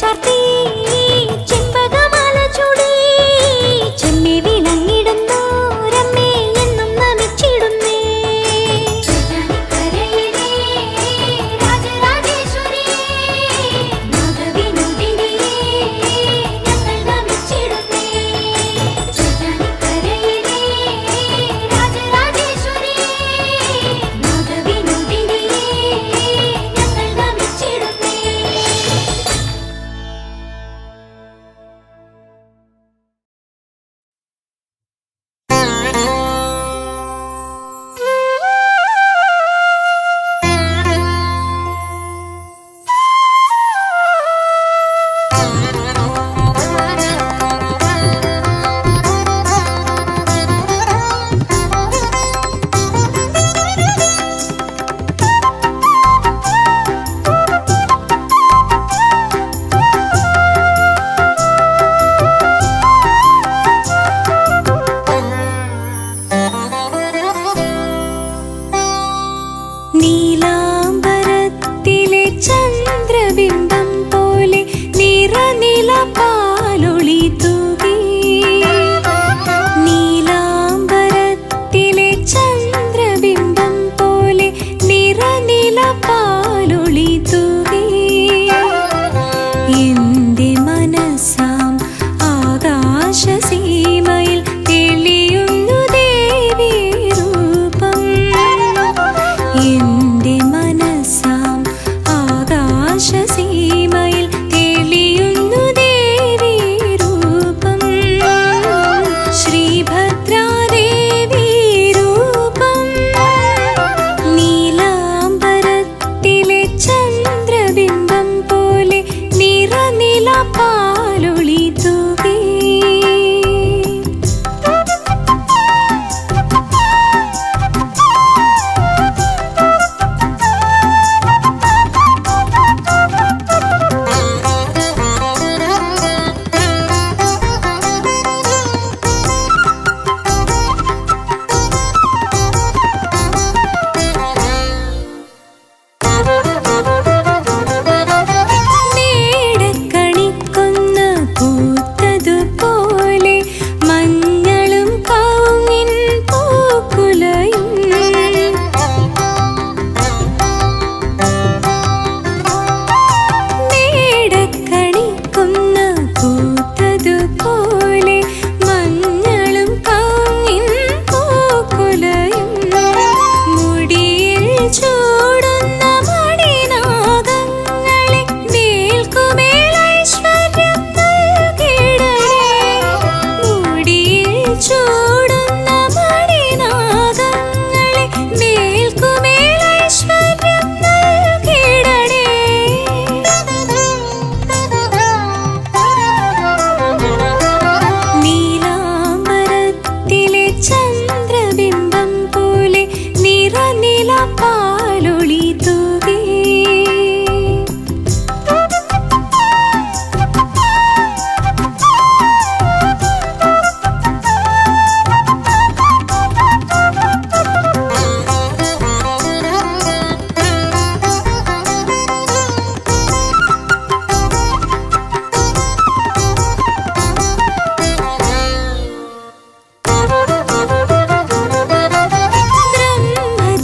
ചാർത്തി ചെമ്പകമാല ചൂടി ചെമ്മി വിളങ്ങിടുന്നു രമ്മേ എന്നും നമിച്ചിടുന്നേ. രാജരാജേശ്വരി നാഗവിനോദിനിയേ ഞങ്ങൾ നമിച്ചിടുന്നേ. രാജരാജേശ്വരി നാഗവിനോദിനിയേ ഞങ്ങൾ നമിച്ചിടുന്നേ. നീലാംബരത്തിലെ ചന്ദ്രബിംബം പോലെ നിറനിലപാലൊളി തൂകി. നീലാംബരത്തിലെ ചന്ദ്രബിംബം പോലെ നിറനിലപാലൊളി തൂകി. എന്റെ മനസ്സാം ആകാശസീമയിൽ തെളിയുന്നു ദേവീ രൂപം. എന്റെ മനസ്സാം ആകാശസീമയിൽ തെളിയുന്നു ദേവീ രൂപം. ശ്രീഭദ്രാദേവീ രൂപം. നീലാംബരത്തിലെ ചന്ദ്രബിംബം പോലെ നിറനിലപാലൊളി തൂകി. മേടക്കണിക്കൊന്ന പൂത്തതുപോലെ മഞ്ഞളും കൗങ്ങിൻ പൂക്കുലയും. മേടക്കണിക്കൊന്ന പൂത്തതുപോലെ മഞ്ഞളും കൗങ്ങിൻ പൂക്കുലയും. മുടിയിൽ ചൂടുന്ന മണിനാഗങ്ങളെ മേൽക്കുമേൽ ഐശ്വര്യം നൽകിടണേ. മുടിയിൽ ചൂടുന്ന മണിനാഗങ്ങളെ മേൽക്കുമേൽ ഐശ്വര്യം നൽകിടണേ. നീലാംബരത്തിലെ ചന്ദ്രബിംബം പോലെ നിറനിലപാലൊളി തൂകി.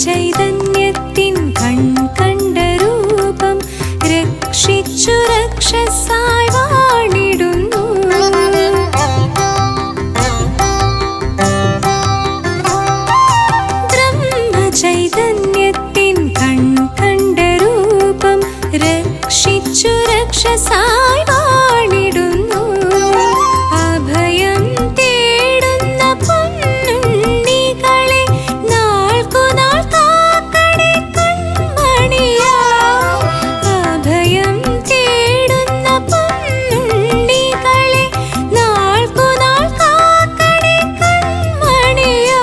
ബ്രഹ്മചൈതന്യത്തിൻ കണ്ട രൂപം രക്ഷിച്ചു രക്ഷസായി വാണിടുന്നു. ബ്രഹ്മചൈതന്യത്തിൻ കണ്ട രൂപം രക്ഷിച്ചു രക്ഷസായി വാണിടുന്നു. അഭയം തേടുന്ന പൊന്നുണ്ണികളെ നാൾക്കുനാൾ കാക്കണേ കൺമണിയാ. അഭയം തേടുന്ന പൊന്നുണ്ണികളെ നാൾക്കുനാൾ കാക്കണേ കൺമണിയാ.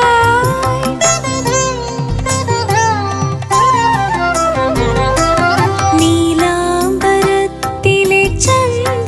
നീലാംബരത്തിലെ ചന്ദ്ര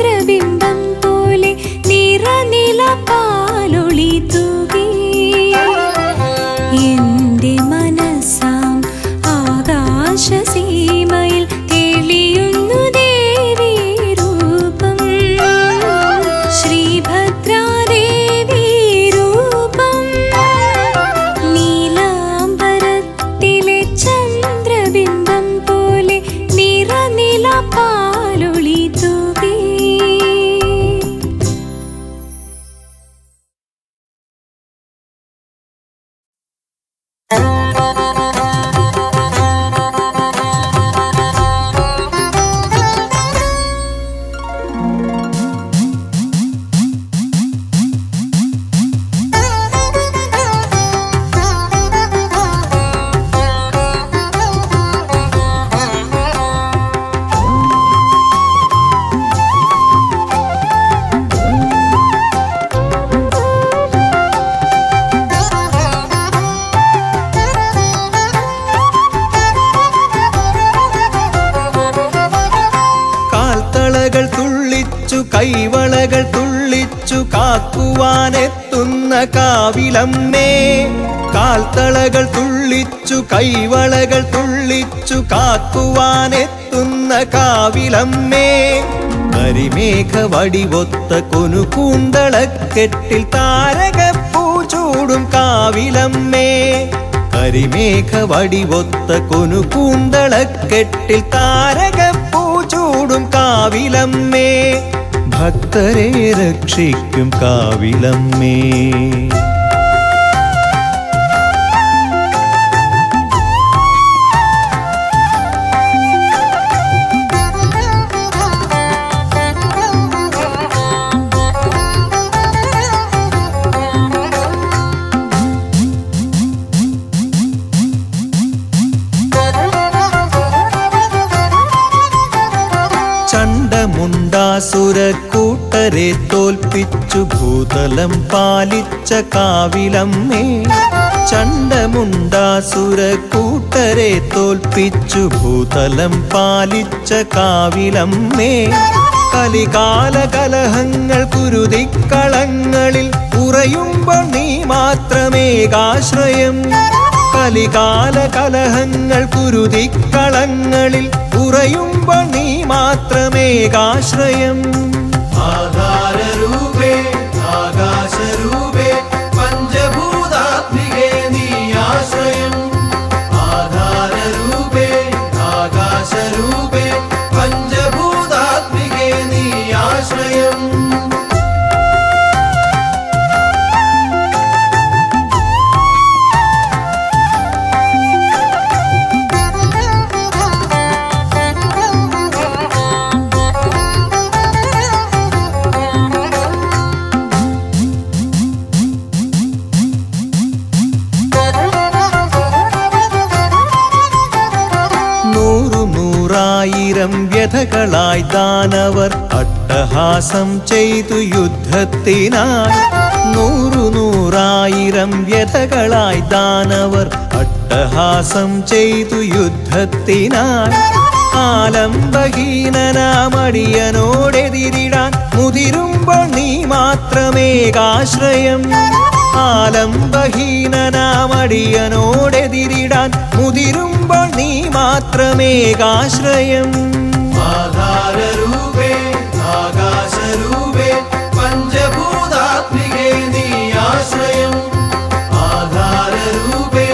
പാലൊളി തൂകി. കൈവളകൾ തുള്ളിച്ചു കാക്കുവാനെത്തുന്ന കാവിലമ്മേ. കാൽത്തളകൾ തുള്ളിച്ചു കൈവളകൾ തുള്ളിച്ചു കാക്കുവാനെത്തുന്ന കാവിലമ്മേ. കരിമേഘ വടിവൊത്ത കൊനുകൂന്തളക്കെട്ടിൽ താരകപ്പൂ ചൂടും കാവിലമ്മേ. കരിമേഘ വടിവൊത്ത കൊനുകൂന്തളക്കെട്ടിൽ താരകപ്പൂ ചൂടും കാവിലമ്മേ. ഭക്തരെ രക്ഷിക്കും കാവിലമ്മേ. ചണ്ഡമുണ്ടാസുരക്കൂട്ടരെ തോൽപ്പിച്ചു ഭൂതലം പാലിച്ച കാവിലമ്മേ. ചണ്ഡമുണ്ടാസുരക്കൂട്ടരെ തോൽപ്പിച്ചു ഭൂതലം പാലിച്ച കാവിലമ്മേ. കലികാല കലഹങ്ങൾ കുരുതിക്കളങ്ങളിൽ ഉറയുമ്പോൾ നീ മാത്രമേകാശ്രയം. കലികാല കലഹങ്ങൾ കുരുതിക്കളങ്ങളിൽ ഉറയുമ്പോൾ നീ മാത്രമേകാശ്രയം. ആധാരരൂപേ ആകാശരൂപേ പഞ്ചഭൂതാത്മികേ നീ ആശ്രയം. ആധാരരൂപേ ആകാശരൂപേ പഞ്ചഭൂതാത്മികേ നീ ആശ്രയം. നൂറായിരം വ്യഥകളായി ദാനവർ അട്ടഹാസം ചെയ്തു യുദ്ധത്തിനായി. നൂറായിരം വ്യഥകളായി ദാനവർ അട്ടഹാസം ചെയ്തു യുദ്ധത്തിനായി. ആലംബഹീനനാമടിയനോടെതിരിടാൻ മുതിരുമ്പോൾ നീ മാത്രമേകാശ്രയം. ആലംബഹീനനാമടിയനോടെതിരിടാൻ മുതിരുമ്പോൾ നീ മാത്രമേകാശ്രയം. ആധാരരൂപേ ആകാശരൂപേ പഞ്ചഭൂതാത്മികേ നീ ആശ്രയം. ആധാരരൂപേ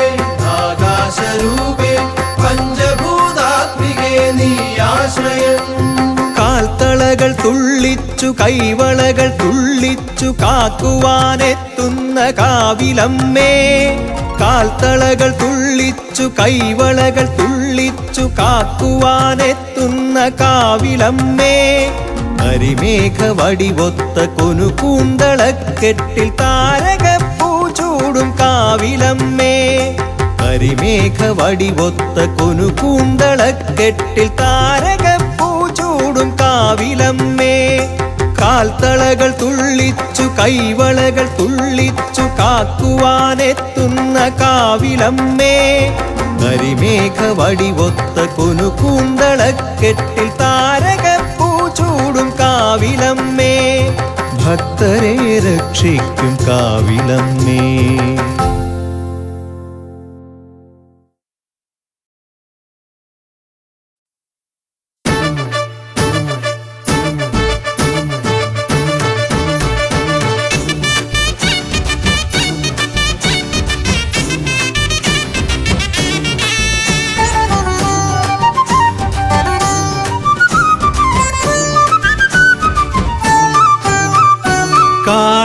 ആകാശരൂപേ പഞ്ചഭൂതാത്മികേ നീ ആശ്രയം. കാൽത്തളകൾ തുള്ളിച്ചു കൈവളകൾ തുള്ളിച്ചു കാക്കുവാനെത്തുന്ന കാവിലമ്മേ. കാൽത്തളകൾ തുള്ളിച്ചു കൈവളകൾ തുള്ളിച്ചു കാക്കുവാനെത്തുന്ന കാവിലമ്മേ. കരിമേഘ വടിവൊത്ത കൊനുകൂന്തളക്കെട്ടിൽ താരകപ്പൂ ചൂടും കാവിലമ്മേ. കരിമേഘ വടിവൊത്ത കൊനുകൂന്തളക്കെട്ടിൽ താരകപ്പൂ ചൂടും കാവിലമ്മേ. കാൽത്തളകൾ തുള്ളിച്ചു കൈവളകൾ തുള്ളിച്ചു കാക്കുവാനെത്തുന്ന കാവിലമ്മേ. കരിമേഘ വടിവൊത്ത കൊനുകൂന്തളക്കെട്ടിൽ താരകപ്പൂ ചൂടും കാവിലമ്മേ. ഭക്തരെ രക്ഷിക്കും കാവിലമ്മേ.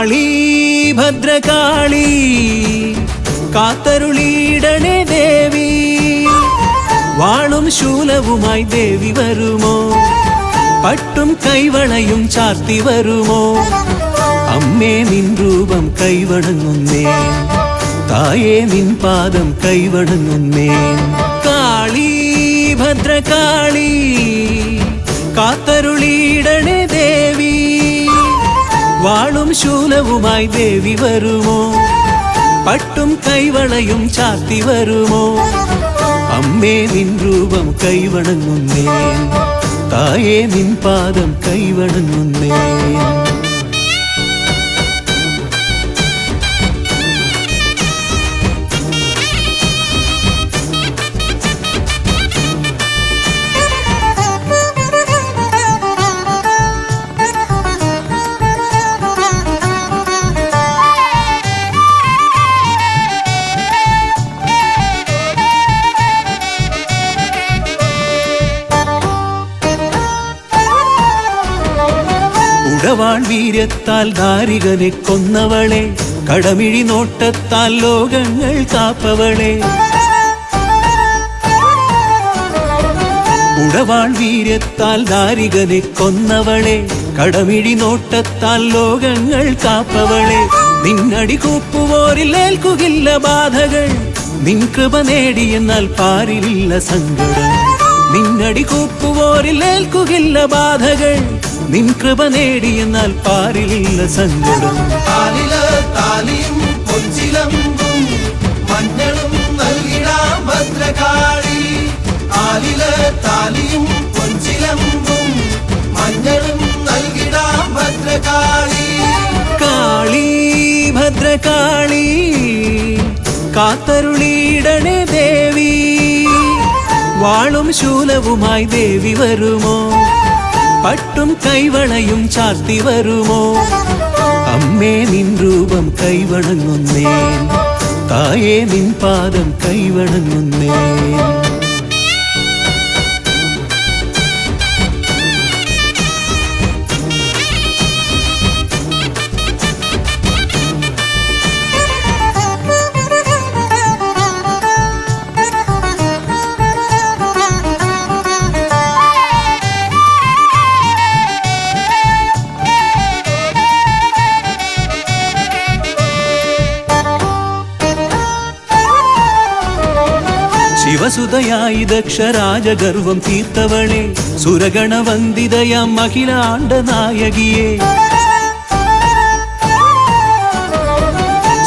കാളി ഭദ്രകാളി കാത്തരുളിയിടണേ ദേവി വാളും ശൂലവുമായി ദേവി വരുമോ പട്ടും കൈവളയും ചാർത്തി വരുമോ അമ്മേ നിൻ രൂപം കൈവണങ്ങുന്നേ തായേ നിൻ പാദം കൈവണങ്ങുന്നേ കാളി ഭദ്രകാളി കാത്തരുളിയിടണേ ദേവി വാളും ശൂലവുമായി ദേവി വരുമോ പട്ടും കൈവളയും ചാർത്തി വരുമോ അമ്മേ നിൻ രൂപം കൈവണങ്ങുന്നേ തായേ നിൻ പാദം കൈവണങ്ങുന്നേ ഉടവാൾ വീര്യത്താൽ ദാരികനെ കൊന്നവളെ കടമിഴി നോട്ടത്താൽ ലോകങ്ങൾ കാപ്പവളെ ഉടവാൾ വീര്യത്താൽ ദാരികനെ കൊന്നവളെ കടമിഴി നോട്ടത്താൽ ലോകങ്ങൾ കാപ്പവളെ നിന്നടി കൂപ്പുവോരിൽ ഏൽക്കുകില്ല ബാധകൾ നിൻ കൃപ നേടിയെന്നാൽ പാരിലില്ല സങ്കടം നിന്നടി കൂപ്പുവോരിൽ ഏൽക്കുകില്ല ബാധകൾ നിൻ കൃപ നേടിയെന്നാൽ പാരിലില്ല സങ്കടം താലിയും പൊഞ്ചിലമ്പും മഞ്ഞളും നൽകിടാം ഭദ്രകാളി താലിയും പൊഞ്ചിലമ്പും മഞ്ഞളും നൽകിടാം ഭദ്രകാളി കാളി ഭദ്രകാളി കാത്തരുളിയിടണേ ദേവി വാളും ശൂലവുമായി ദേവി വരുമോ പട്ടും കൈവളയും ചാർത്തി വരുമോ അമ്മേ നിൻ രൂപം കൈവണങ്ങുന്നേ തായേ നിൻ പാദം കൈവണങ്ങുന്നേ ശിവസുതയായി ദക്ഷരാജഗർവം തീർത്തവളെ സുരഗണവന്ദിതയാം മഹിളാണ്ട നായകിയെ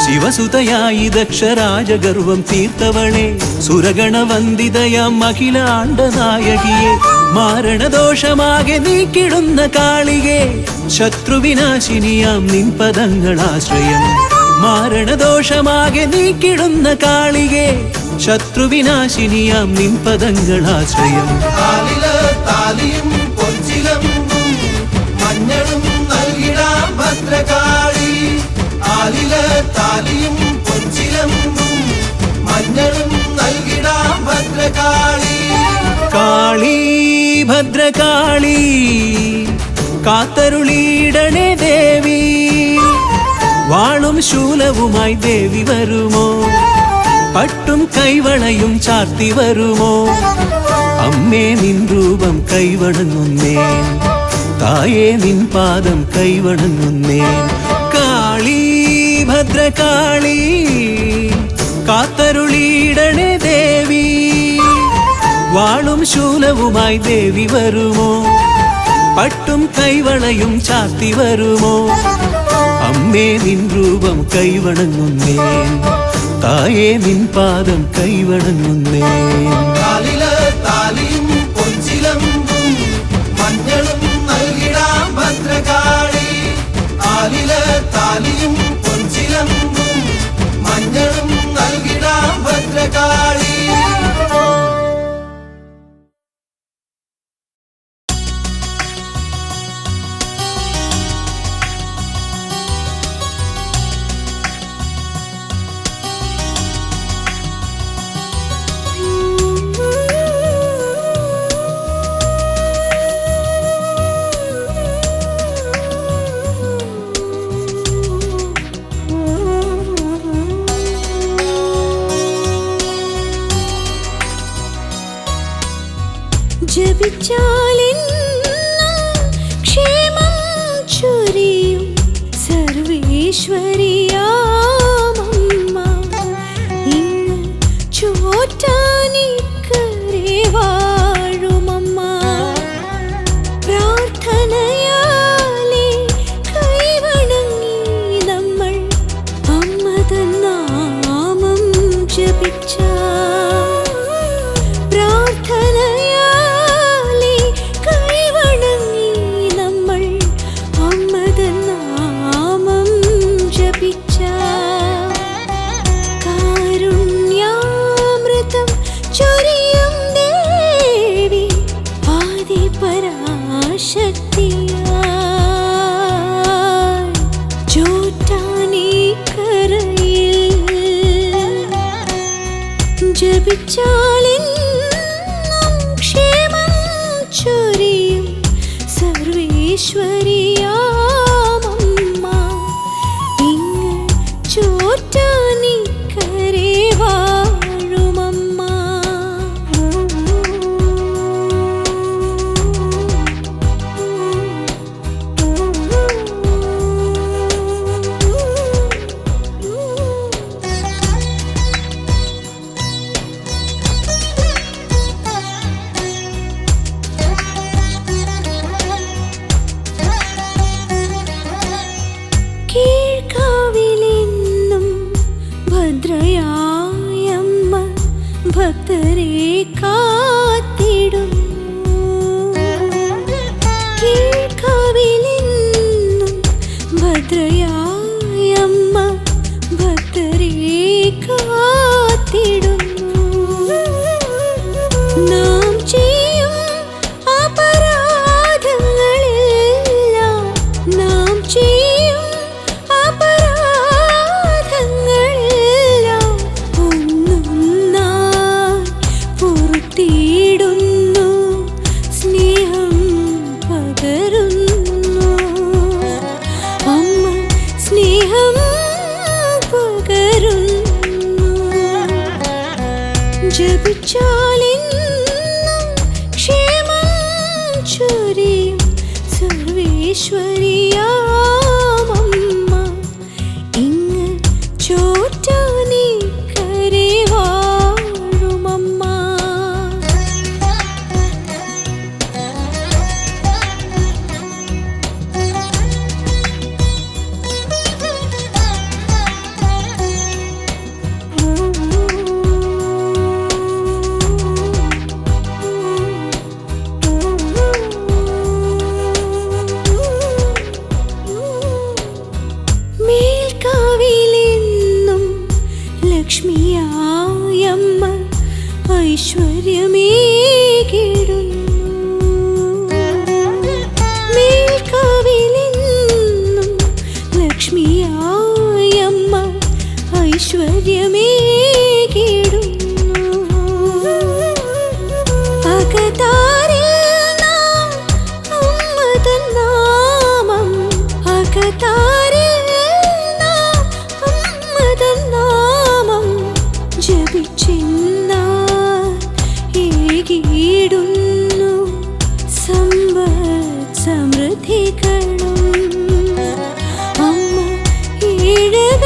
ശിവസുതയായി ദക്ഷരാജഗർവം തീർത്തവളെ സുരഗണവന്ദിതയാം മഹിളാണ്ട നായകിയെ മാരണദോഷമാകെ നീക്കിടുന്ന കാളികെ ശത്രുവിനാശിനിയാം നിൻ പദങ്ങളാശ്രയം മാരണദോഷമാകെ നീക്കിടുന്ന കാളികെ ശത്രുവിനാശിനിയാം നിൻ പദങ്ങളാശ്രയം താലിയും പൊഞ്ചിലമ്പും മഞ്ഞളും നൽകിടാം ഭദ്രകാളി താലിയും പൊഞ്ചിലമ്പും മഞ്ഞളും നൽകിടാം ഭദ്രകാളി കാളി ഭദ്രകാളി കാത്തരുളിയിടണേ ദേവി വാളും ശൂലവുമായി ദേവി വരുമോ പട്ടും കൈവളയും ചാർത്തി വരുമോ അമ്മേ നിൻ രൂപം കൈവണങ്ങുന്നേ തായേ നിൻ പാദം കൈവണങ്ങുന്നേ കാളി ഭദ്രകാളി കാത്തരുളിയിടണേ ദേവി വാളും ശൂലവുമായി ദേവി വരുമോ പട്ടും കൈവളയും ചാർത്തി വരുമോ അമ്മേ നിൻ രൂപം കൈവണങ്ങുന്നേ തായേ നിൻ പാദം കൈവണങ്ങുന്നേ താലിയും പൊഞ്ചിലമ്പും മഞ്ഞളും നൽകിടാം ഭദ്രകാളി താലിയും പൊഞ്ചിലമ്പും മഞ്ഞളും നൽകിടാം ഭദ്രകാളി ക്ഷേമം ചൊരിയും സർവേശ്വരിയാമമ്മ ഇങ്ങ് ചോറ്റാനിക്കരെ വാഴുമമ്മ. പ്രാർത്ഥനയാലെ കൈവണങ്ങി നമ്മൾ അമ്മ തൻ നാമം ജപിച്ച. പ്രാർത്ഥനയാലെ കൈവണങ്ങി നമ്മൾ അമ്മ തൻ നാമം ജപിച്ച. കാരുണ്യാമൃതം ചൊരിയും ദേവി ആദിപരാശക്തിയായി ചോറ്റാനിക്കരയിൽ ജപിച്ചാലെന്നും ക്ഷേമം ചൊരിയും സർവേശ്വരിയാമമ്മ ഇങ്ങ് ചോറ്റാനിക്കരെ വാഴുമമ്മ. കീഴ്ക്കാവിലെന്നും ഭദ്രയായമ്മ ഭക്തരെ കാത്തിടുന്നു. കീഴ്ക്കാവിലെന്നും ഭദ്രയായമ്മ ഭക്തരെ കാത്തിടുന്നു. നാം ചെയ്യും അപരാധങ്ങളെല്ലാം നാം ചെയ്യും അപരാധങ്ങളെല്ലാം ഒന്നൊന്നായി പൊറുത്തിടുന്നു. സ്നേഹം പകരുന്നു അമ്മ, സ്നേഹം പകരുന്നു. ജപിച്ചാലെന്നും ക്ഷേമം ചൊരിയും സർവേശ്വരിയാമമ്മ ഇങ്ങ് ചോറ്റാനിക്കരെ വാഴുമമ്മ. മേൽക്കാവിലെന്നും ലക്ഷ്മിയായമ്മ ഐശ്വര്യമേകിടുന്നു. മേൽക്കാവിലെന്നും ലക്ഷ്മിയായമ്മ ഐശ്വര്യമേകിടുന്നു. അകതാരിൽ നാം അമ്മ തൻ നാമം അകതാരിൽ നാം അമ്മ തൻ നാമം ജപിച്ചെന്നാൽ ഏകിടുന്നു സമ്പത്ത് സമൃദ്ധികളും. അമ്മ ഏഴകൾക്കെന്നെന്നും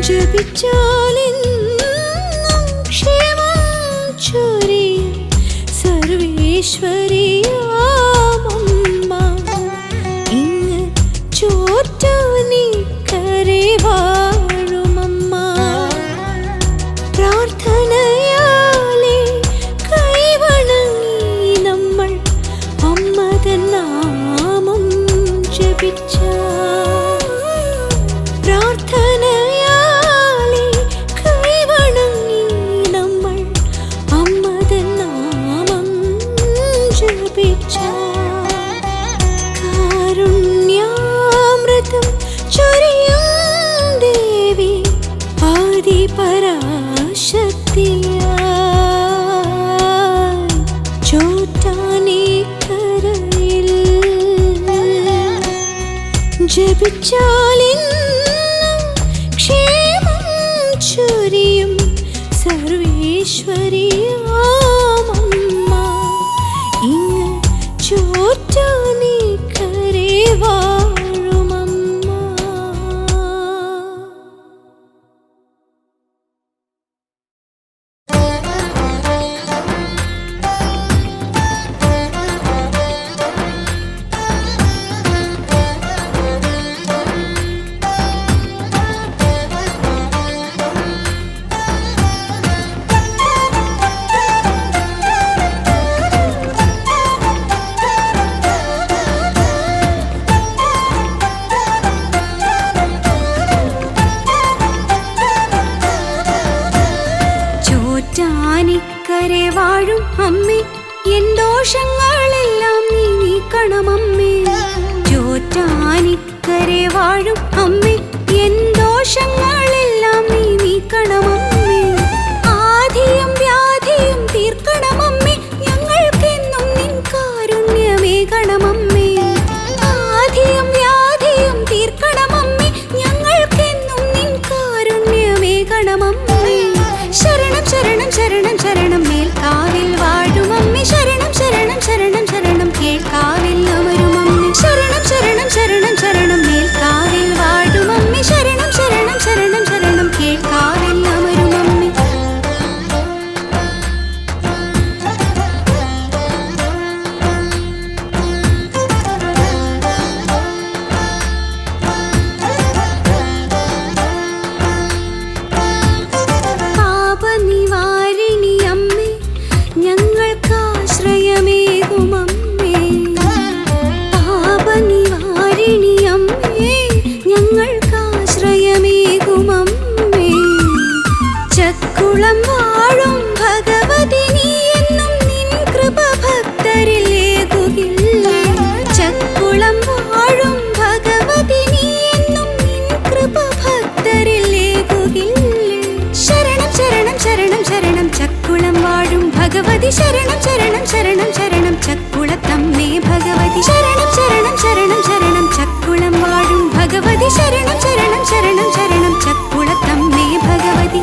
ജപിച്ചാലെന്നും ക്ഷേമം ചൊരിയും സർവേശ്വരിയാമമ്മ ഇങ്ങ് ചോറ്റാനിക്കരെ വാഴുമമ്മ. പ്രാർത്ഥനയാലെ കൈവണങ്ങി നമ്മൾ അമ്മ തൻ നാമം ജപിച്ച. പ്രാർത്ഥനയാലെ കൈവണങ്ങി നമ്മൾ അമ്മ തൻ നാമം ജപിച്ച. കാരുണ്യാമൃതം ചൊരിയും ദേവി ആദിപരാശക്തിയായി ചോറ്റാനിക്കരയിൽ ജപിച്ചാലെന്നും ക്ഷേമം ചൊരിയും സർവേശ്വരി ചോറ്റാനിക്കരെ വാഴും അമ്മേ എൻ ദോഷങ്ങളെല്ലാം നീ നീക്കണമമ്മേ. ചോറ്റാനിക്കരെ വാഴും അമ്മേ എൻ ദോഷങ്ങളെല്ലാം നീ നീക്കണമമ്മേ. ആധിയും വ്യാധിയും തീർക്കണമമ്മേ ഞങ്ങൾക്കെന്നും നിൻ കാരുണ്യമേകണമമ്മേ. ആധിയും വ്യാധിയും തീർക്കണമമ്മേ ഞങ്ങൾക്കെന്നും നിൻ കാരുണ്യമേകണമമ്മേ. ശരണം ശരണം ശരണം ശരണം മേൽക്കാവിൽ വാഴുമമ്മേ. ശരണം ശരണം ശരണം ശരണം കേൾക്കാവിൽ അമരുമമ്മേ. ശരണം ശരണം ശരണം ശരണം മേൽക്കാവിൽ വാഴുമമ്മേ. ശരണം ശരണം ശരണം ശരണം കേൾക്കാവിൽ അമരുമമ്മേ. പാപനിവാരിണി അമ്മേ ഞങ്ങൾക്കാശ്രയമേകുമമ്മേ. പാപനിവാരിണി അമ്മേ ഞങ്ങൾക്കാശ്രയമേകുമമ്മേ. ചക്കുളം വാഴും ഭഗവതി നീ എന്നും നിൻ കൃപ ഭക്തരിലേകുകില്ലേ. ചക്കുളം വാഴും ഭഗവതി നീ എന്നും നിൻ കൃപ ഭക്തരിലേകുകില്ലേ. ശരണം ശരണം ശരണം ശരണം ചക്കുളം വാഴും ഭഗവതി. ശരണം ശരണം ശരണം ശരണം ചക്കുളത്തമ്മേ ഭഗവതി. ശരണം ശരണം ശരണം ശരണം ചക്കുളം വാഴും ഭഗവതി. ശരണം ശരണം ശരണം ശരണം ചക്കുളത്തമ്മേ ഭഗവതി.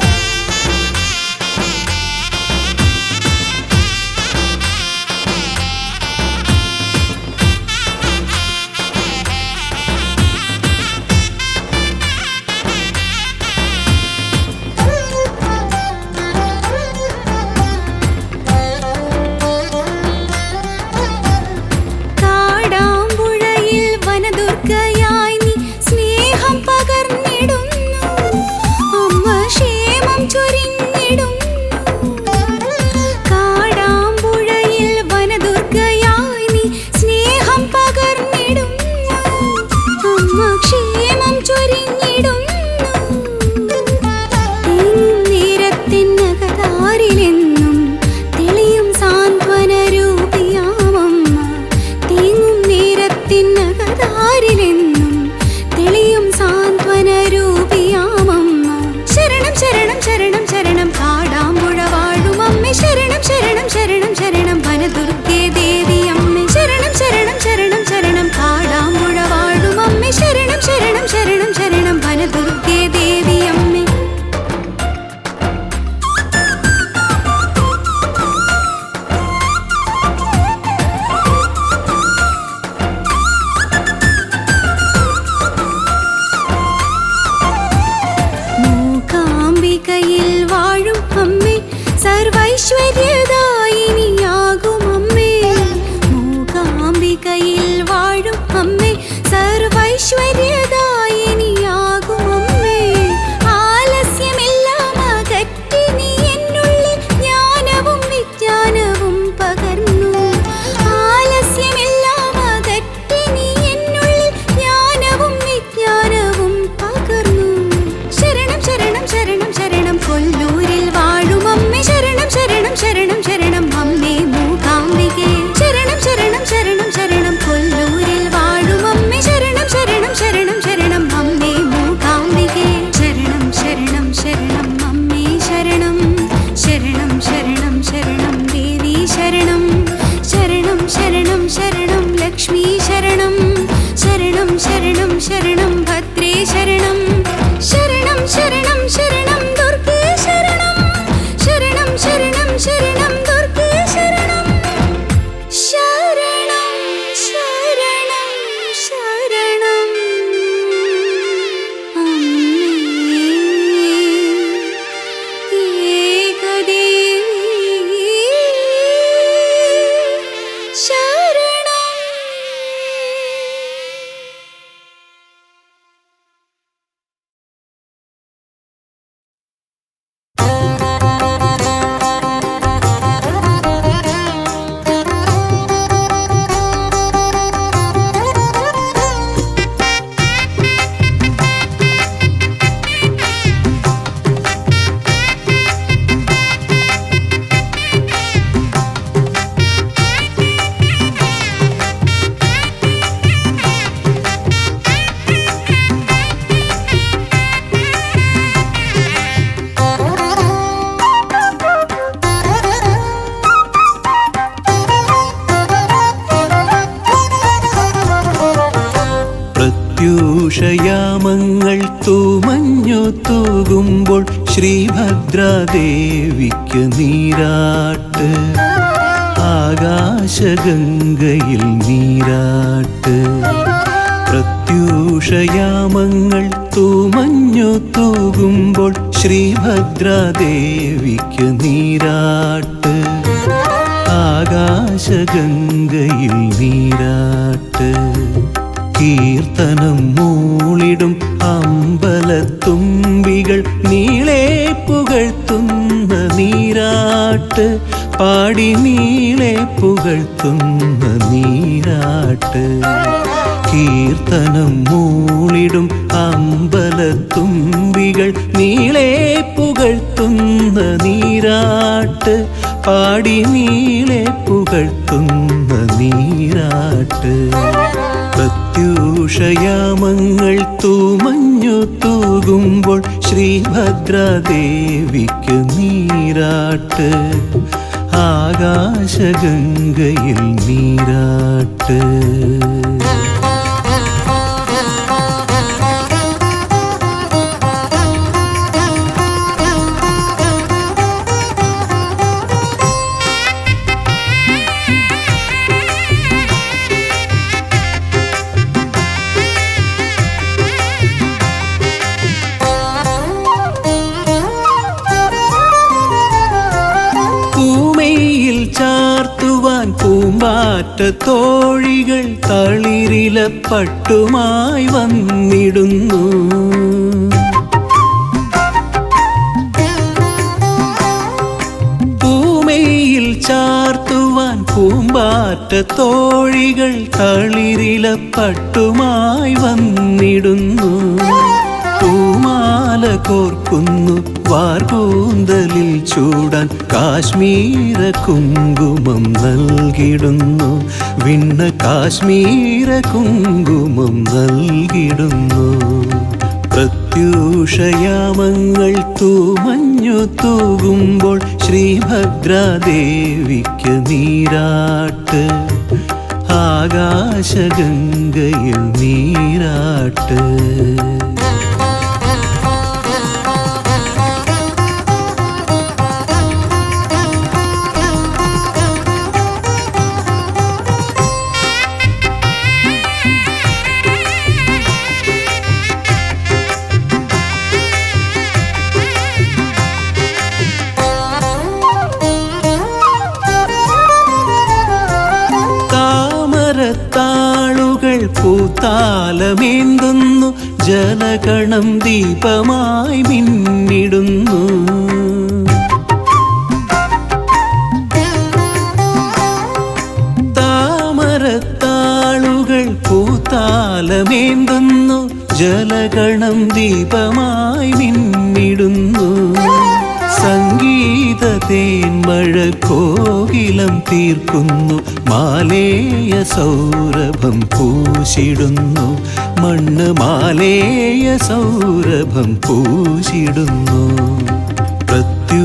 കാടാമ്പുഴയിൽ വനദുർഗയായി നീ സ്നേഹം പകർന്നിടുന്നു. അമ്മ ക്ഷേമം ചൊരിഞ്ഞിടുന്നു. കാടാമ്പുഴയിൽ വനദുർഗയായി നീ സ്നേഹം പകർന്നിടുന്നു. അമ്മ ക്ഷേമം ചൊരിഞ്ഞിടുന്നു. നേരത്തിനകതാരിലെന്നും തെളിയും സാന്ത്വന രൂപിയാമമ്മ. തീങ്ങും നേരത്തിനകതാരിലെന്നും തെളിയും സാന്ത്വന രൂപിയാമമ്മ. ശരണം ശരണം ശരണം ശരണം കാടാമ്പുഴ വാഴുമമ്മേ. ശരണം ശരണം ശരണം ശരണം വനദുർഗേ ദേവിയമ്മേ. ശരണം ശരണം ശരണം ശരണം കാടാമ്പുഴ വാഴുമമ്മേ. ശരണം ശരണം ശരണം ശരണം വനദുർഗേ ദേവിയമ്മേ. മൂകാംബികയിൽ വാഴും അമ്മേ സർവൈശ്വര്യദായിനിയാകുമമ്മേ. മൂകാംബികയിൽ വാഴും അമ്മേ സർവൈശ്വര്യദായിനിയാകുമമ്മേ. ആലസ്യമെല്ലാം അകറ്റി നീ എന്നുള്ളിൽ ജ്ഞാനവും വിജ്ഞാനവും പകർന്നു. ആലസ്യമെല്ലാം അകറ്റി നീ എന്നുള്ളിൽ ജ്ഞാനവും വിജ്ഞാനവും പകർന്നു. ശരണം ശരണം ശരണം ശരണം കൊല്ലൂരിൽ വാഴുമമ്മേ. ശരണം ശരണം ശരണം ശരണം അമ്മേ മൂകാംബികേ. ശരണം ശരണം ശരണം ശരണം കൊല്ലൂരിൽ വാഴുമമ്മേ. ശരണം ശരണം ശരണം ശരണം അമ്മേ മൂകാംബികേ. ശരണം ശരണം ശരണം അമ്മേ ശരണം. ശരണം ശരണം ശരണം ദേവി ശരണം. ശരണം ശരണം ശരണം ലക്ഷ്മി ശരണം. ശരണം ശരണം ശരണം ഭദ്രേ ശരണം. ശരണം ശരണം ശരണം ദുർഗേ ശരണം. ശരണം ശരണം ശരണം ദുർഗേ ശരണം. പ്രത്യൂഷയാമങ്ങൾ തൂമഞ്ഞു തൂകുമ്പോൾ ശ്രീഭദ്രാദേവിക്ക് നീരാട്ട് ആകാശഗംഗയിൽ നീരാട്ട് പ്രത്യൂഷയാമങ്ങൾ തൂമഞ്ഞു തൂകുമ്പോൾ ശ്രീഭദ്രാദേവിക്ക് നീരാട്ട് ആകാശഗംഗയിൽ നീരാട്ട് കീർത്തനം മൂളിടും അമ്പലത്തുമ്പികൾ നീളെ പുകഴ്ത്തുന്ന നീരാട്ട് പാടി നീളെ പുകഴ്ത്തുന്ന നീരാട്ട് കീർത്തനം മൂളിടും അമ്പലത്തുമ്പികൾ നീളെ പുകഴ്ത്തുന്ന നീരാട്ട് പാടി നീളെ പുകഴ്ത്തുന്ന നീരാട്ട് പ്രത്യൂഷയാമങ്ങൾ തൂമഞ്ഞു തൂകുമ്പോൾ ശ്രീഭദ്രാദേവിക്ക് നീരാട്ട് ആകാശഗംഗയിൽ നീരാട്ട് ചാർത്തുവാൻ പൂമ്പാറ്റ തോഴികൾ തളിരില പട്ടുമായി വന്നിടുന്നു പൂമയിൽ ചാർത്തുവാൻ പൂമ്പാറ്റ തോഴികൾ തളിരില പട്ടുമായി വന്നിടുന്നു പൂമാല കോർക്കുന്നു വാർകൂന്തലിൽ ചൂടാൻ കാശ്മീര കുങ്കുമം നൽകിടുന്നു വിണ്ണ കാശ്മീര കുങ്കുമം നൽകിടുന്നു പ്രത്യൂഷയാമങ്ങൾ തൂമഞ്ഞു തൂകുമ്പോൾ ശ്രീഭദ്രാദേവിക്ക് നീരാട്ട് ആകാശഗംഗയിൽ നീരാട്ട് താമരത്താളുകൾ പൂത്താലമേന്തുന്നു ജലകണം ദീപമായി മിന്നിടുന്നു താമരത്താളുകൾ പൂത്താലമേന്തുന്നു ജലകണം ദീപമായി മിന്നിടുന്നു സംഗീത തേന്മഴ കോകിലം തീർക്കുന്നു മാലേയ സൗരഭം പൂശിടുന്നു മണ്ണ് മാലേയ സൗരഭം പൂശിടുന്നു പ്രത്യൂഷയാമങ്ങൾ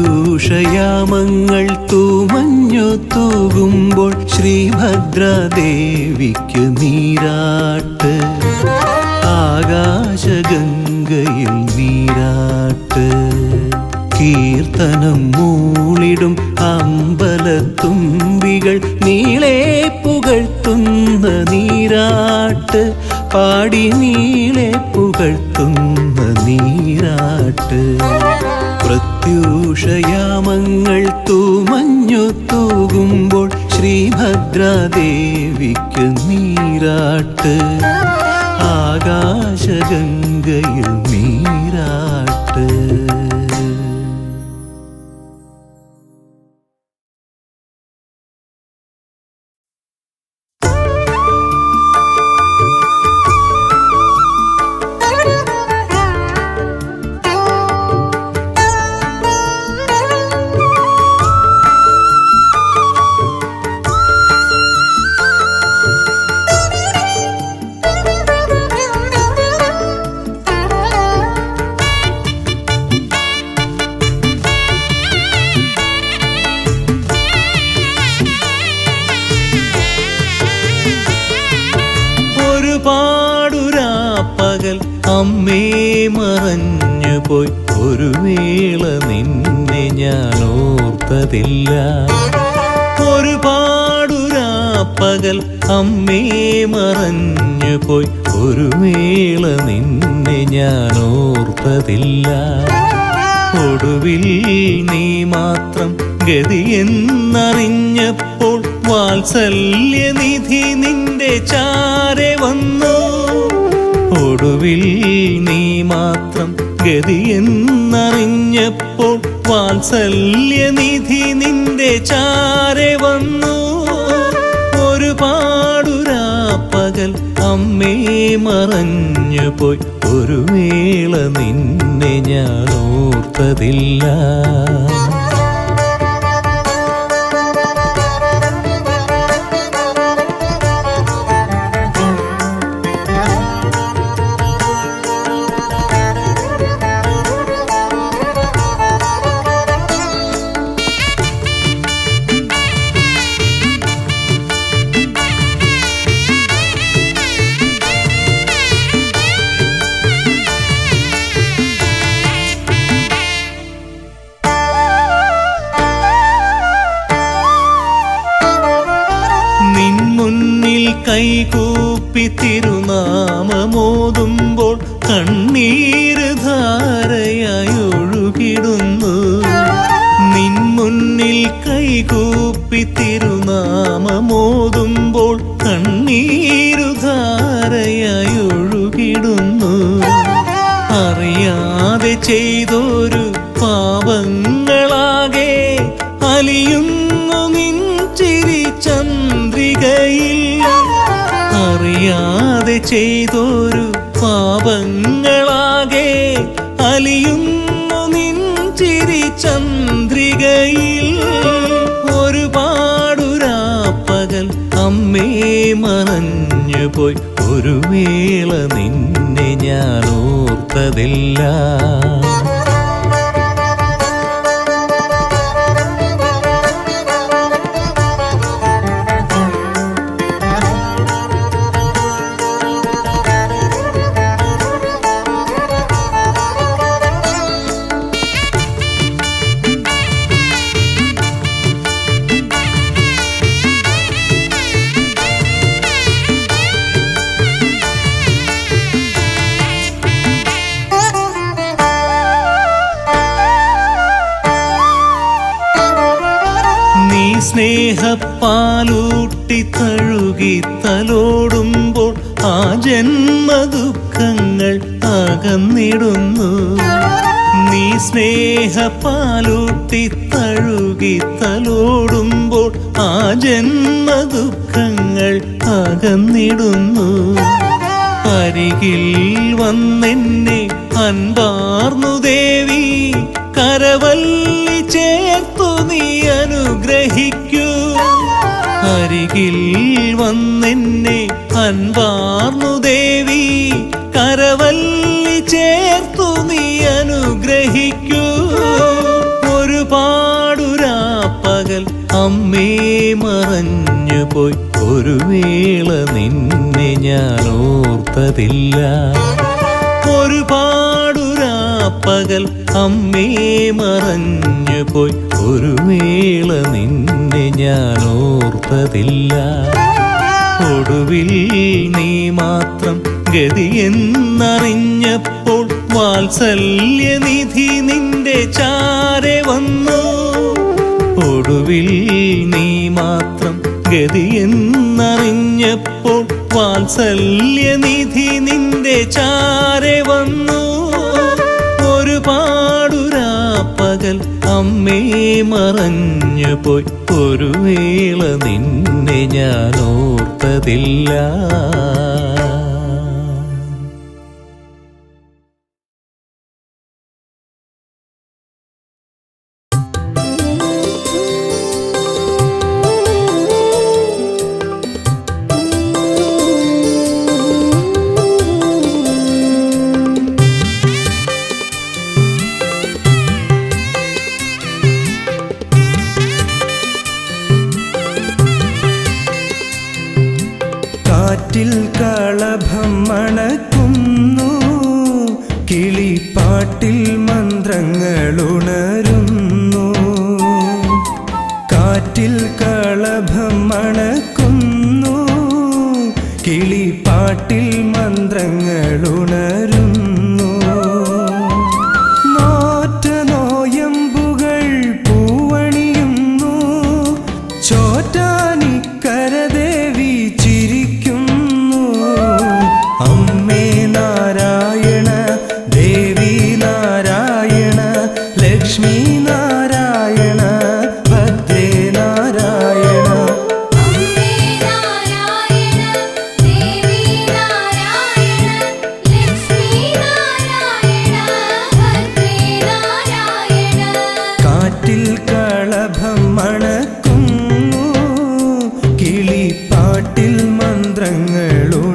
തൂമഞ്ഞു തൂകുമ്പോൾ ശ്രീഭദ്രാദേവിക്ക് നീരാട്ട് ആകാശഗംഗയിൽ നീരാട്ട് കീർത്തനം മൂളിടും അമ്പലത്തുമ്പികൾ നീളെ പുകഴ്ത്തുന്ന നീരാട്ട് പാടി നീളെ പുകഴ്ത്തുന്ന നീരാട്ട് പ്രത്യൂഷയാമങ്ങൾ തൂമഞ്ഞു തൂകുമ്പോൾ ശ്രീഭദ്രാദേവിക്ക് നീരാട്ട് ആകാശഗംഗയിൽ നീരാട്ട് അമ്മേ മറഞ്ഞുപോയി ഒരു വേള നിന്നെ ഞാൻ ഓർത്തതില്ല. ഒരുപാടുരാപ്പകൽ അമ്മേ മറഞ്ഞുപോയി ഒരു വേള നിന്നെ ഞാൻ ഓർത്തതില്ല. ഒടുവിൽ നീ മാത്രം ഗതിയെന്നറിഞ്ഞപ്പോൾ വാത്സല്യനിധി നിന്റെ ചാരെ വന്നു. ഒടുവിൽ നീ മാത്രം ഗതിയെന്നറിഞ്ഞപ്പോൾ വാത്സല്യനിധി നിന്റെ ചാരെ വന്നു. ഒരുപാടുരാപ്പകൽ അമ്മേ മറഞ്ഞുപോയി ഒരു വേള നിന്നെ ഞാൻ ഓർത്തതില്ല. കൈകൂപ്പി തിരുനാമമോതുമ്പോൾ കണ്ണീര് ധാരയായി ഒഴുകിടുന്നു. നിൻ മുന്നിൽ കൈകൂപ്പി തിരുനാമമോതുമ്പോൾ കണ്ണീരു ധാരയായി ഒഴുകിടുന്നു. അറിയാതെ ചെയ്തൊരു പാപങ്ങളാകെ അലിയുന്നു നിൻ ചിരി ചന്ദ്രികയിൽ. അറിയാതെ ചെയ്തൊരു പാപങ്ങളാകെ അലിയുന്നു നിൻ ചിരി ചന്ദ്രികയിൽ. ഒരുപാടുരാപ്പകൽ അമ്മേ മറഞ്ഞുപോയി ഒരു വേള നിന്നെ ഞാൻ ഓർത്തതില്ല. സ്നേഹപ്പാലൂട്ടി തഴുകി തലോടുമ്പോൾ ആ ജന്മദുഃഖങ്ങൾ അകന്നിടുന്നു. നീ സ്നേഹപ്പാലൂട്ടി തഴുകി തലോടുമ്പോൾ ആ ജന്മദുഃഖങ്ങൾ അകന്നിടുന്നു. അരികിൽ വന്നെന്നെ അൻപാർന്നു ദേവി കരവല്ലി ചേർത്തു നീ അനുഗ്രഹിക്കൂ. അരികിൽ വന്നെന്നെ അൻപാർന്നു ദേവി കരവല്ലി ചേർത്തു നീ അനുഗ്രഹിക്കൂ. ഒരുപാടുരാപ്പകൽ അമ്മേ മറഞ്ഞുപോയി ഒരു വേള നിന്നെ ഞാൻ ഓർത്തതില്ല. ഒരുപാടുരാപ്പകൽ അമ്മേ മറഞ്ഞുപോയി ഒരു വേള നിന്നെ ഞാൻ ഓർത്തതില്ല. ഒടുവിൽ നീ മാത്രം ഗതിയെന്നറിഞ്ഞപ്പോൾ വാത്സല്യനിധി നിന്റെ ചാരെ വന്നു. ഒടുവിൽ നീ മാത്രം ഗതിയെന്നറിഞ്ഞപ്പോൾ വാത്സല്യനിധി നിന്റെ ചാരെ വന്നു. ഒരുപാടുരാപ്പകൽ അമ്മേ മറഞ്ഞുപോയി ഒരു വേള നിന്നെ ഞാൻ ഓർത്തതില്ല. കാറ്റിൽ കളഭം മണക്കുന്നു കിളിപ്പാട്ടിൽ മന്ത്രങ്ങളുണരുന്നു, കാറ്റിൽ കളഭം മണക്കുന്നു. കിളിപ്പാട്ടിൽ മന്ത്രങ്ങളുണരുന്നു. നോറ്റ നോയമ്പുകൾ പൂവണിയുന്നു, ചോറ്റാനിക്കരദേവി ചിരിക്കുന്നു. അമ്മേ നാരായണ, ദേവി നാരായണ, ലക്ഷ്മി നാരായണ, ഭദ്രേ നാരായണ. അമ്മേ നാരായണ, ദേവി നാരായണ, ലക്ഷ്മി നാരായണ, ഭദ്രേ നാരായണ. കാറ്റിൽ കളഭം മണക്കുന്നു, കിളിപ്പാട്ടിൽ മന്ത്രങ്ങളുണരുന്നു.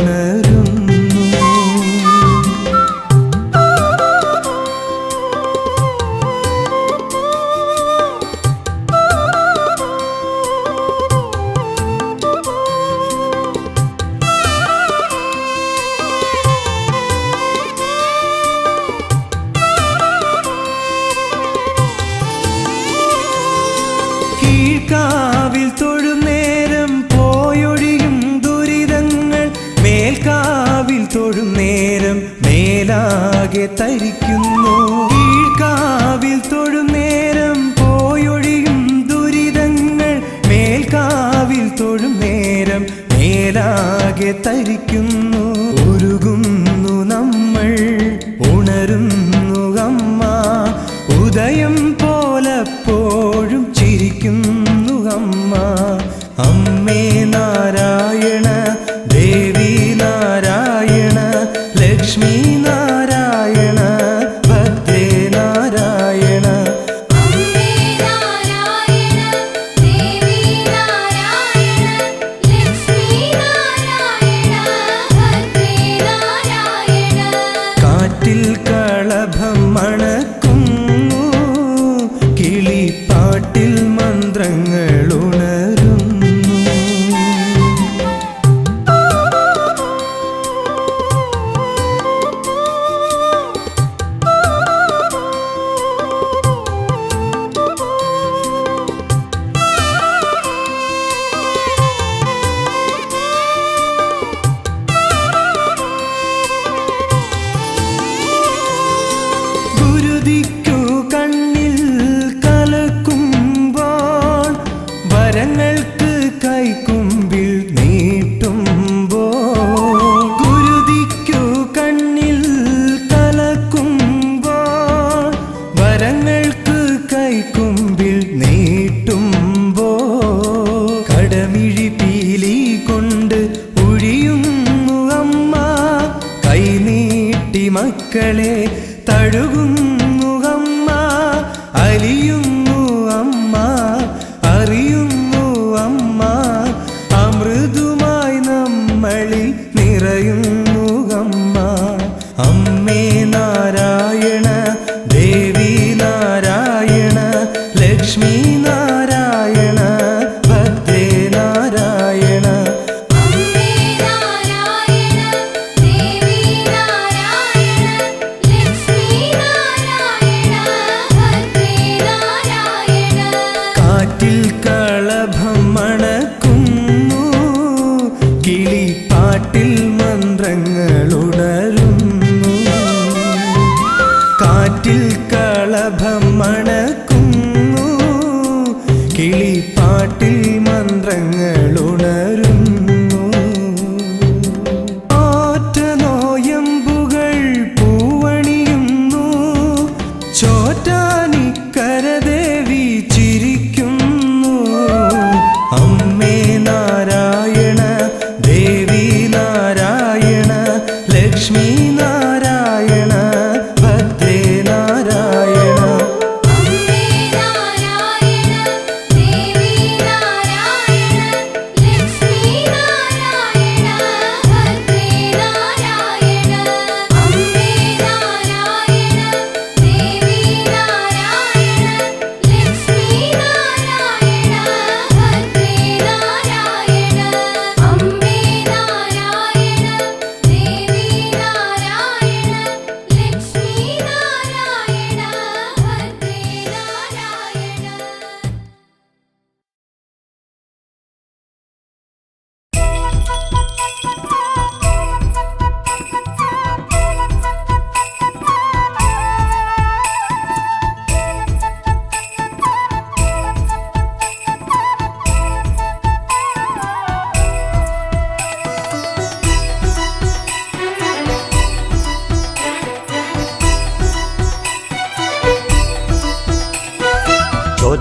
കീഴ്ക്കാവിൽ തൊഴും നേരം പോയൊഴിയും ദുരിതങ്ങൾ, മേൽക്കാവിൽ തൊഴും നേരം മേലാകെ തരിക്കുന്നു. കീഴ്ക്കാവിൽ തൊഴും നേരം പോയൊഴിയും ദുരിതങ്ങൾ, മേൽക്കാവിൽ തൊഴും നേരം മേലാകെ തരിക്കുന്നു. ഉരുകുന്നു നമ്മൾ, ഉണരുന്നു അമ്മ, ഉദയം പോലപ്പോഴും ചിരിക്കുന്നു അമ്മ. അമ്മേ നാരായണ, ദേവി നാരായണ, ലക്ഷ്മി നാരായണ, ഭദ്രേ നാരായണ. അമ്മേ നാരായണ, ദേവി നാരായണ, ലക്ഷ്മി നാരായണ, ഭദ്രേ നാരായണ. കാറ്റിൽ കളഭം മണക്കുന്നു, കിളിപ്പാട്ടിൽ മന്ത്രങ്ങളുണരുന്നു. ഗുരുതിക്കു കണ്ണിൽ കലക്കുമ്പോൾ, വരങ്ങൾക്ക് കൈക്കുമ്പിൽ നീട്ടുമ്പോൾ. ഗുരുതിക്കു കണ്ണിൽ കലക്കുമ്പോൾ, വരങ്ങൾക്ക് കൈക്കുമ്പിൽ നീട്ടുമ്പോൾ. കടമിഴി പീലി കൊണ്ട് ഒഴിയുന്നു അമ്മ, കൈനീട്ടി മക്കളെ തഴുകുന്നു അമ്മ. അലിയുന്നു അമ്മ, അറിയുന്നു അമ്മ, അമൃതുമായി നമ്മളിൽ നിറയുന്നു അമ്മ. അമ്മേ നാരായണ, ദേവി നാരായണ, ലക്ഷ്മി നാരായണ, ഭദ്രേ നാരായണ. അമ്മേ നാരായണ, ദേവി നാരായണ, ലക്ഷ്മി നാരായണ, ഭദ്രേ നാരായണ. കാറ്റിൽ കളഭം മണക്കുന്നു, കിളിപ്പാട്ടിൽ മന്ത്രങ്ങളുണരുന്നു. കാറ്റിൽ കളഭം മണക്കുന്നു, കിളിപ്പാട്ടിൽ മന്ത്രങ്ങളുണരുന്നു. ഒറ്റ നോയമ്പുകൾ പൂവണിയുന്നു, ചോറ്റാനിക്കരദേവി ചിരിക്കുന്നു. അമ്മേ നാരായണ, ദേവി നാരായണ, ലക്ഷ്മി നാരായണ, ഭദ്രേ നാരായണ. അമ്മേ നാരായണ, ദേവി നാരായണ, ലക്ഷ്മി നാരായണ, ഭദ്രേ നാരായണ. അമ്മേ നാരായണ, ദേവി നാരായണ, ലക്ഷ്മി നാരായണ, ഭദ്രേ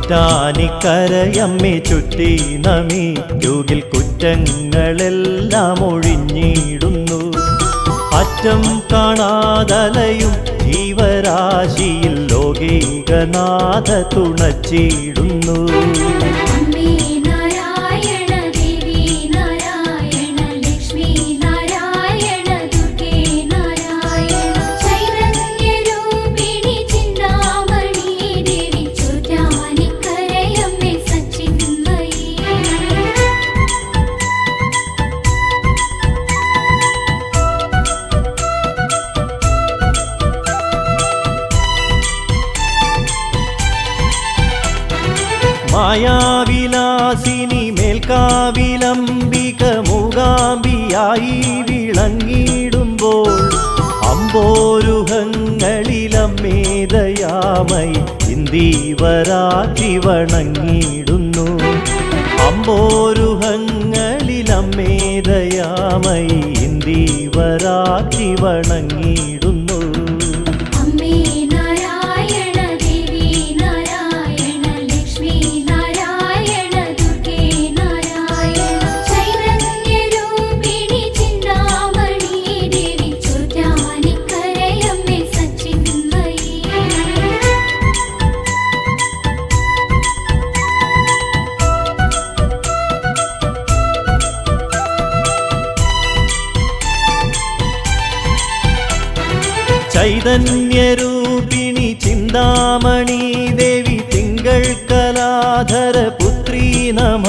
ചോറ്റാനിക്കരയമ്മേ ചുറ്റി നമിക്കുകിൽ കുറ്റങ്ങളെല്ലാം ഒഴിഞ്ഞിടുന്നു. അറ്റം കാണാതലയും ജീവരാശിയിൽ ലോകൈകനാഥ തുണച്ചിടുന്നു. അമ്മേ നാരായണ ദേവി നാരായണ ലക്ഷ്മി നാരായണ ദുർഗേ നാരായണ ചൈതന്യരൂപിണി ചിന്താമണി ദേവി ചോറ്റാനിക്കരയമ്മേ സച്ചിന്മയി. മായാവിലാസിനി മേൽക്കാവിലംബിക മൂകാംബിയായി വിളങ്ങിടുമ്പോൾ അമ്പോരുഹങ്ങളിലമ്മേദയാമയി ഇന്ദീവരാത്രി വണങ്ങിടുന്നു. അമ്പോരുഹങ്ങളിലമ്മേദയാമയി ഇന്ദീവരാത്രി വണങ്ങിടുന്നു. അമ്മേ നാരായണ ദേവി നാരായണ ലക്ഷ്മി നാരായണ ദുർഗേ നാരായണ ചൈതന്യരൂപിണി ചിന്താമണി ദേവി ചോറ്റാനിക്കരയമ്മേ സച്ചിന്മയി. ചൈതന്യരൂപിണി ചിന്താമണി ദേവി തിങ്കൾ കലാധര പുത്രീ നമ.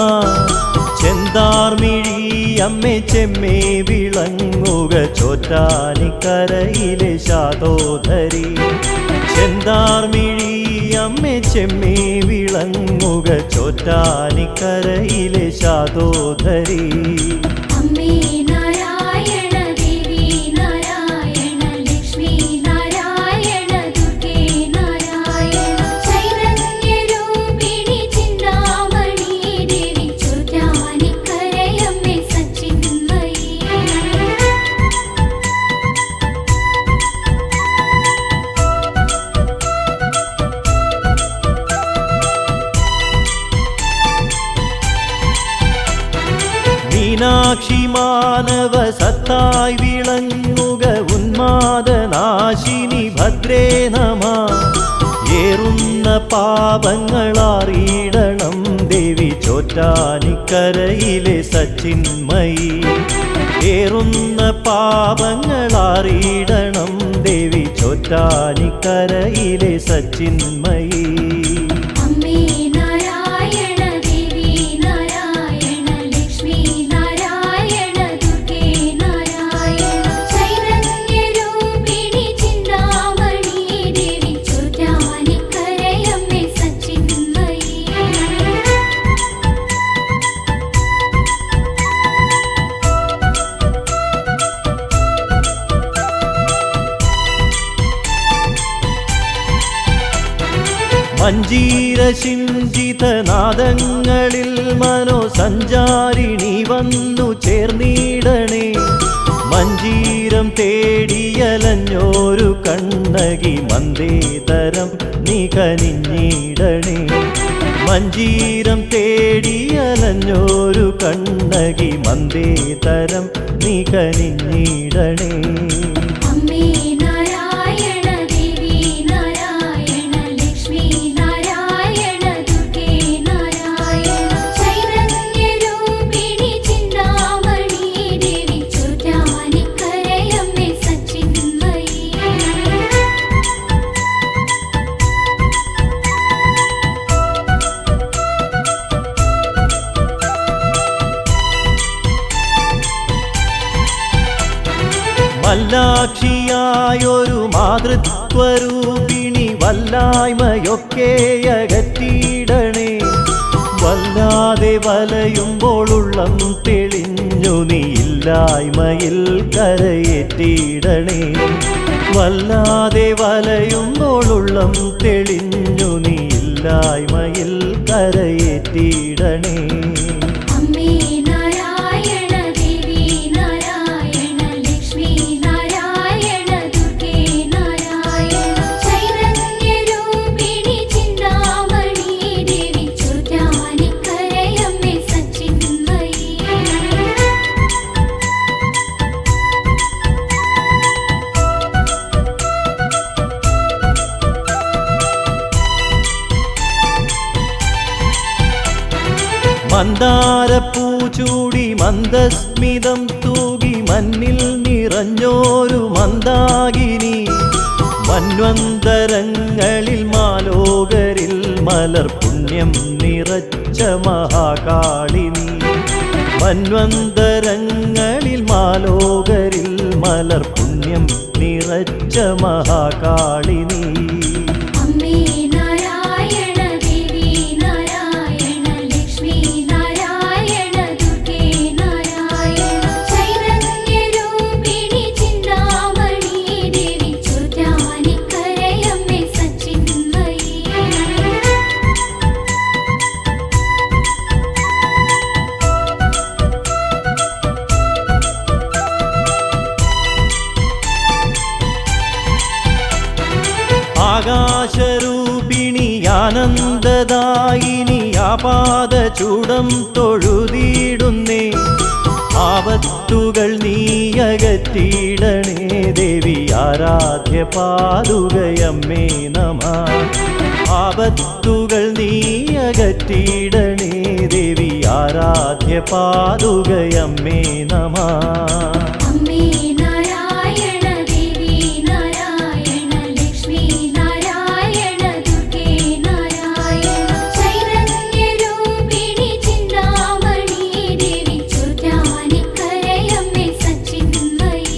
ചെന്താർമിഴി അമ്മേ ചെമ്മേ വിളങ്ങുക ചോറ്റാനിക്കരയിലെ ശാതോധരി. ചെന്താർമിഴി അമ്മേ ചെമ്മേ വിളങ്ങുക ചോറ്റാനിക്കരയിലെ ശാതോധരി. അമ്മേ നാരായണ ദേവി നാരായണ ലക്ഷ്മി നാരായണ ദുർഗേ നാരായണ ചൈതന്യരൂപിണി ചിന്താമണി ദേവി ചോറ്റാനിക്കരയമ്മേ സച്ചിന്മയി. മീനാക്ഷി മാനവ സത്തായി വിളങ്ങുക ഉന്മാദനാശിനി ഭദ്രേ നമ. ഏറുന്ന പാപങ്ങളറിയിടണം ദേവി ചോറ്റാനിക്കരയിലെ സച്ചിന്മയി. ഏറുന്ന പാപങ്ങളറിയിടണം ദേവി ചോറ്റാനിക്കരയിലെ സച്ചിന്മയി. അമ്മേ നാരായണ ദേവി നാരായണ ലക്ഷ്മി നാരായണ ദുർഗേ നാരായണ ചൈതന്യരൂപിണി ചിന്താമണി ദേവി ചോറ്റാനിക്കരയമ്മേ സച്ചിന്മയി. മഞ്ജീരശിഞ്ചിതനാദങ്ങളിൽ മനോസഞ്ചാരിണി വന്നു ചേർന്നിടണേ. മഞ്ജീരം തേടിയലഞ്ഞോരു കണ്ണകി മന്ദേതരം നീ കനിഞ്ഞിടണേ. മഞ്ജീരം തേടിയലഞ്ഞോരു കണ്ണകി മന്ദേതരം നീ കനിഞ്ഞിടണേ. അമ്മേ നാരായണ ദേവി നാരായണ ലക്ഷ്മി നാരായണ ദുർഗേ നാരായണ ചൈതന്യരൂപിണി ചിന്താമണി ദേവി ചോറ്റാനിക്കരയമ്മേ സച്ചിന്മയി. വല്ലാക്ഷിയായൊരു മാതൃത്വരൂപിണി വല്ലായ്മയൊക്കെ അകറ്റിയിടണേ. വല്ലാതെ വലയുമ്പോൾ ഉള്ളം തെളിഞ്ഞു നീ ഇല്ലായ്മയിൽ കരയേറ്റിയിടണേ. വല്ലാതെ വലയുമ്പോൾ ഉള്ളം തെളിഞ്ഞു നീ ഇല്ലായ്മയിൽ കരയേറ്റിയിടണേ. അമ്മേ നാരായണ ദേവി നാരായണ ലക്ഷ്മി നാരായണ ദുർഗേ നാരായണ ചൈതന്യരൂപിണി ചിന്താമണി ദേവി മന്ദാരപ്പൂ ചൂടി മന്ദസ്മിതം തൂകി മഞ്ഞിൽ നിറഞ്ഞോരു മന്ദാകിനി മന്വന്തരങ്ങളിൽ മാലോകരിൽ മലർ പുണ്യം നിറച്ച മഹാകാളിനി മന്വന്തരങ്ങളിൽ മാലോകരിൽ മലർ പുണ്യം നിറച്ച മഹാകാളിനി അമ്മേ നാരായണ ദേവി നാരായണ ലക്ഷ്മി നാരായണ ദുർഗേ നാരായണ ചൈതന്യരൂപിണി ചിന്താമണി ദേവി ചോറ്റാനിക്കരയമ്മേ സച്ചിന്മയി ആകാശരൂപിണി ആനന്ദദായിനി ആപാദചൂടം തൊഴുതിടുന്നേ ആപത്തുകൾ നീയകറ്റിടണേ ദേവി ആരാധ്യ പാതുകയമ്മേ നമഃ ആപത്തുകൾ നീയകറ്റിടണേ ദേവി ആരാധ്യ പാതുകയമ്മേ നമഃ അമ്മേ നാരായണ ദേവി നാരായണ ലക്ഷ്മി നാരായണ ദുർഗേ നാരായണ ചൈതന്യരൂപിണി ചിന്താമണി ദേവി ചോറ്റാനിക്കരയമ്മേ സച്ചിന്മയി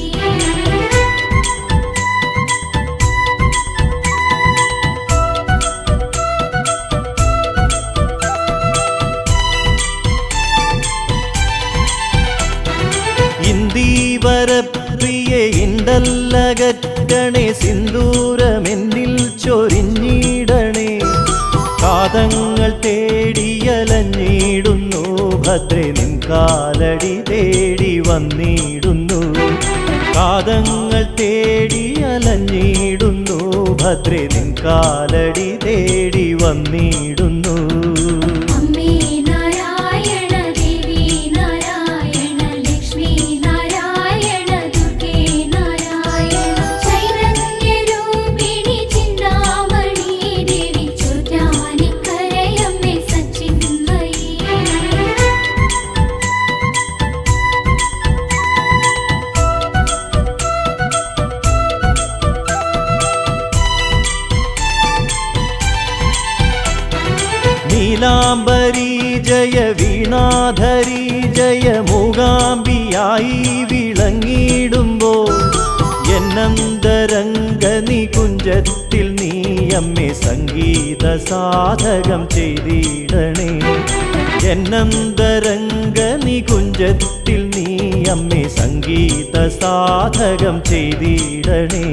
ഇന്ദീവരപ്രിയെ ഇണ്ടല്ലകറ്റണേ സിന്ദൂരമെന്നിൽ ചൊരിഞ്ഞിടണേ കാതങ്ങൾ തേടിയലഞ്ഞിടുന്നു ഭദ്രേ നിൻ കാലടി തേടി വന്നിടുന്നു കാതങ്ങൾ തേടിയലഞ്ഞിടുന്നു ഭദ്രേ നിൻ കാലടി തേടി വന്നിടുന്നു അമ്മേ നാരായണ ദേവി നാരായണ ലക്ഷ്മി നാരായണ ദുർഗേ നാരായണ ചൈതന്യരൂപിണി ചിന്താമണി ദേവി ചോറ്റാനിക്കരയമ്മേ സച്ചിന്മയി നീലാംബരി ജയ വീണാധരി ജയ മൂകാംബിയായി വിളങ്ങിടുമ്പോൾ എന്നന്തരംഗ നികുഞ്ചത്തിൽ നീ അമ്മേ സംഗീത സാധകം ചെയ്തിടണേ എന്നന്തരംഗ നികുഞ്ചത്തിൽ നീ അമ്മേ സംഗീത സാധകം ചെയ്തിടണേ